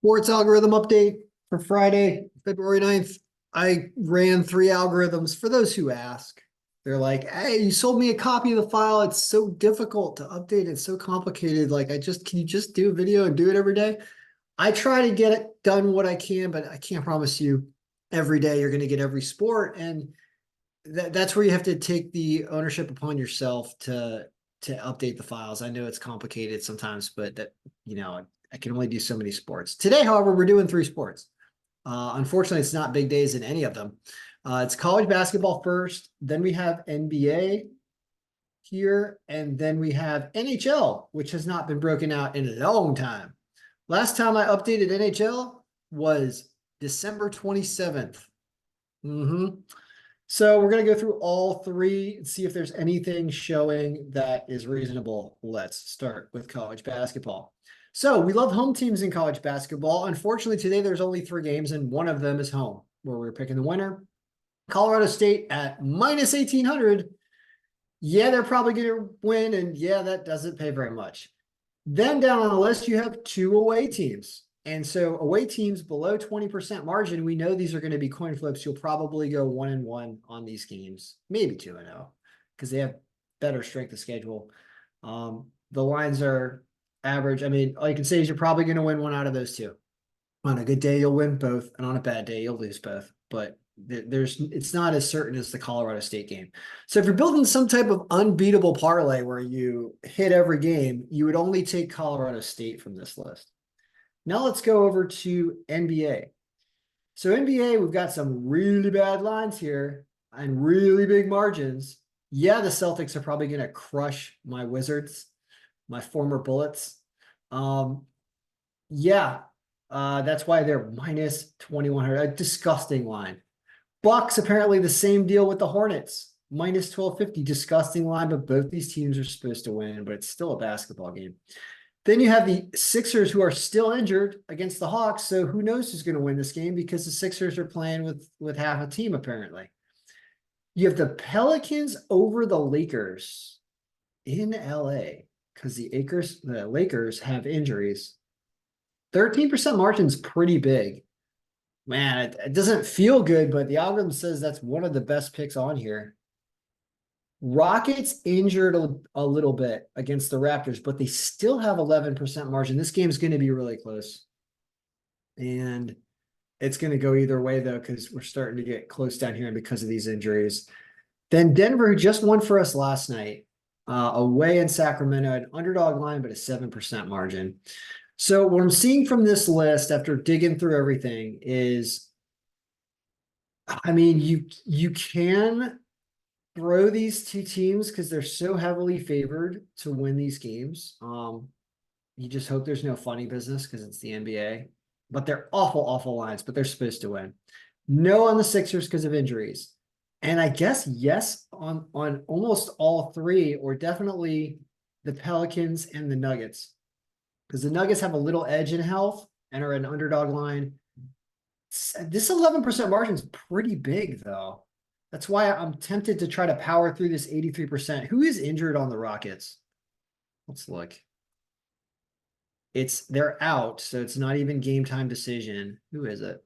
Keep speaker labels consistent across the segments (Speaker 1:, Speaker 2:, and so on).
Speaker 1: Sports algorithm update for Friday, February 9th. I ran 3 algorithms for those who ask. They're like, hey, you sold me a copy of the file. It's so difficult to update. It's so complicated. Like, can you just do a video and do it every day? I try to get it done what I can, but I can't promise you every day you're going to get every sport. And that's where you have to take the ownership upon yourself to update the files. I know it's complicated sometimes, but I can only do so many sports. Today, however, we're doing 3 sports. Unfortunately, it's not big days in any of them. It's college basketball first, then we have NBA here, and then we have NHL, which has not been broken out in a long time. Last time I updated NHL was December 27th. So we're going to go through all 3 and see if there's anything showing that is reasonable. Let's start with college basketball. So we love home teams in college basketball. Unfortunately, today there's only 3 games, and one of them is home, where we're picking the winner. Colorado State at minus 1,800. Yeah, they're probably going to win, and yeah, that doesn't pay very much. Then down on the list, you have 2 away teams. And so away teams below 20% margin, we know these are going to be coin flips. You'll probably go 1-1 on these games, maybe 2-0, because they have better strength of schedule. The lines are average. I mean, all you can say is you're probably going to win one out of those 2. On a good day, you'll win both, and on a bad day, you'll lose both. But it's not as certain as the Colorado State game. So if you're building some type of unbeatable parlay where you hit every game, you would only take Colorado State from this list. Now let's go over to NBA. So NBA, we've got some really bad lines here and really big margins. Yeah, the Celtics are probably going to crush my Wizards, my former Bullets. That's why they're minus 2,100. A disgusting line. Bucks, apparently the same deal with the Hornets. Minus 1,250. Disgusting line, but both these teams are supposed to win, but it's still a basketball game. Then you have the Sixers, who are still injured against the Hawks. So who knows who's going to win this game, because the Sixers are playing with half a team, apparently. You have the Pelicans over the Lakers in LA because the Lakers have injuries. 13% margin is pretty big. Man, it doesn't feel good, but the algorithm says that's one of the best picks on here. Rockets injured a little bit against the Raptors, but they still have 11% margin. This game is going to be really close. And it's going to go either way, though, because we're starting to get close down here because of these injuries. Then Denver, who just won for us last night, away in Sacramento, an underdog line, but a 7% margin. So what I'm seeing from this list after digging through everything is, I mean, you can throw these 2 teams because they're so heavily favored to win these games. You just hope there's no funny business because it's the NBA. But they're awful, awful lines, but they're supposed to win. No on the Sixers because of injuries. And I guess yes on almost all 3, or definitely the Pelicans and the Nuggets. Because the Nuggets have a little edge in health and are an underdog line. This 11% margin is pretty big, though. That's why I'm tempted to try to power through this 83%. Who is injured on the Rockets? Let's look. They're out, so it's not even game time decision. Who is it?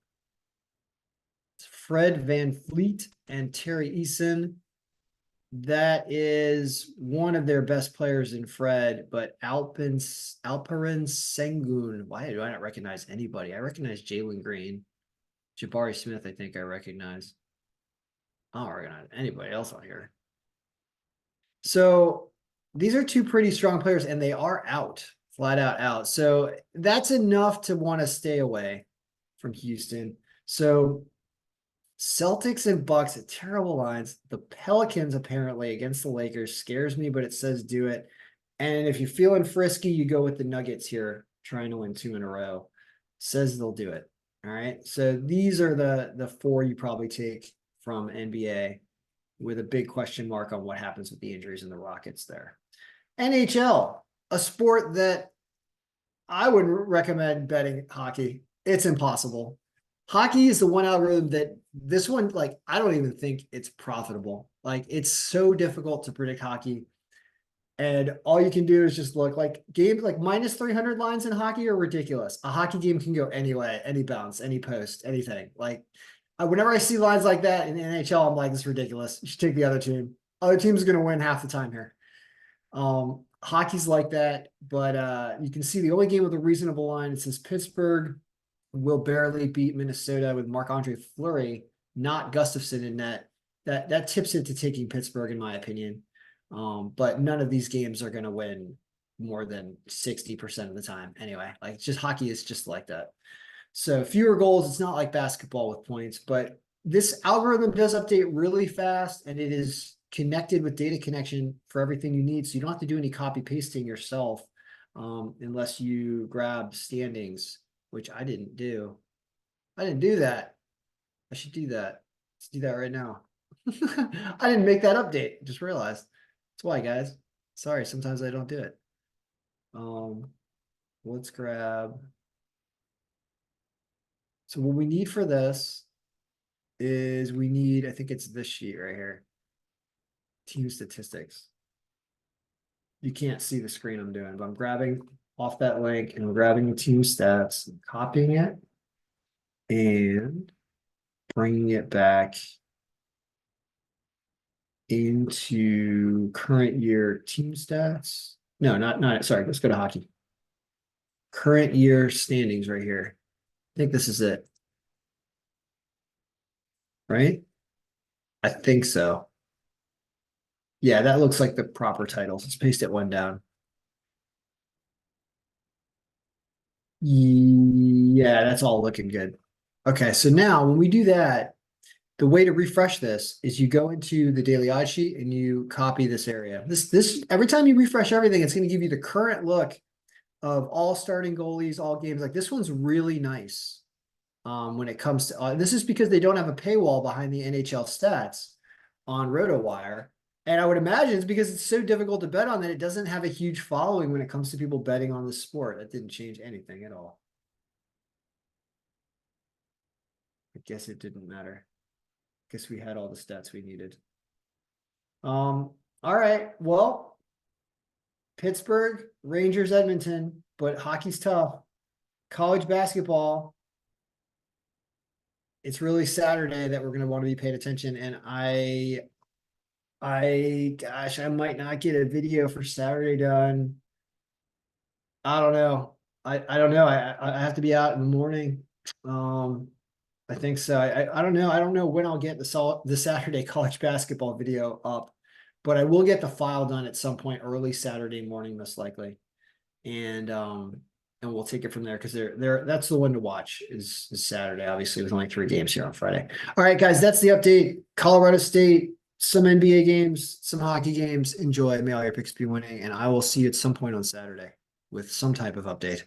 Speaker 1: It's Fred VanVleet and Terry Eason. That is one of their best players in Fred, but Alperen Sengun. Why do I not recognize anybody? I recognize Jalen Green. Jabari Smith, I think I recognize. I don't recognize anybody else on here. So these are 2 pretty strong players, and they are out, flat out. So that's enough to want to stay away from Houston. So Celtics and Bucks at terrible lines. The Pelicans apparently against the Lakers scares me, but it says do it. And if you're feeling frisky, you go with the Nuggets here, trying to win 2 in a row. Says they'll do it. All right. So these are the 4 you probably take from NBA, with a big question mark on what happens with the injuries in the Rockets there. NHL, a sport that I would recommend betting hockey. It's impossible. Hockey is the one algorithm that this one, like, I don't even think it's profitable. Like, it's so difficult to predict hockey. And all you can do is just look like games like minus 300 lines in hockey are ridiculous. A hockey game can go any way, any bounce, any post, anything. Like whenever I see lines like that in the NHL, I'm like, this is ridiculous. You should take the other team. Other team's going to win half the time here. Hockey's like that, but you can see the only game with a reasonable line. It says Pittsburgh will barely beat Minnesota with Marc-Andre Fleury, not Gustafsson in net. That tips into taking Pittsburgh, in my opinion. But none of these games are going to win more than 60% of the time. Anyway, like just hockey is just like that. So fewer goals. It's not like basketball with points, but this algorithm does update really fast, and it is connected with data connection for everything you need. So you don't have to do any copy pasting yourself, unless you grab standings, which I didn't do. I didn't do that. I should do that. Let's do that right now. I didn't make that update. Just realized. That's why, guys. Sorry, sometimes I don't do it. Let's grab. So what we need for this is we need, I think it's this sheet right here. Team statistics. You can't see the screen I'm doing, but I'm grabbing off that link and I'm grabbing the team stats, copying it, and bringing it back into current year team stats. No, not sorry, let's go to hockey. Current year standings right here. I think this is it. Right? I think so. Yeah, that looks like the proper titles. Let's paste it one down. Yeah, that's all looking good. Okay, so now when we do that, the way to refresh this is you go into the daily odds sheet and you copy this area. This every time you refresh everything, it's going to give you the current look of all starting goalies, all games. Like this one's really nice. When it comes to this is because they don't have a paywall behind the NHL stats on RotoWire. And I would imagine it's because it's so difficult to bet on that it doesn't have a huge following when it comes to people betting on the sport. That didn't change anything at all. I guess it didn't matter. Guess we had all the stats we needed. All right. Well, Pittsburgh, Rangers, Edmonton, but hockey's tough. College basketball. It's really Saturday that we're going to want to be paying attention. And gosh, I might not get a video for Saturday done. I don't know. I don't know. I have to be out in the morning. I think so. I don't know. I don't know when I'll get the Saturday college basketball video up, but I will get the file done at some point early Saturday morning, most likely. And we'll take it from there because that's the one to watch is Saturday, obviously, with only 3 games here on Friday. All right, guys, that's the update. Colorado State, some NBA games, some hockey games. Enjoy. May all your picks be winning, and I will see you at some point on Saturday with some type of update.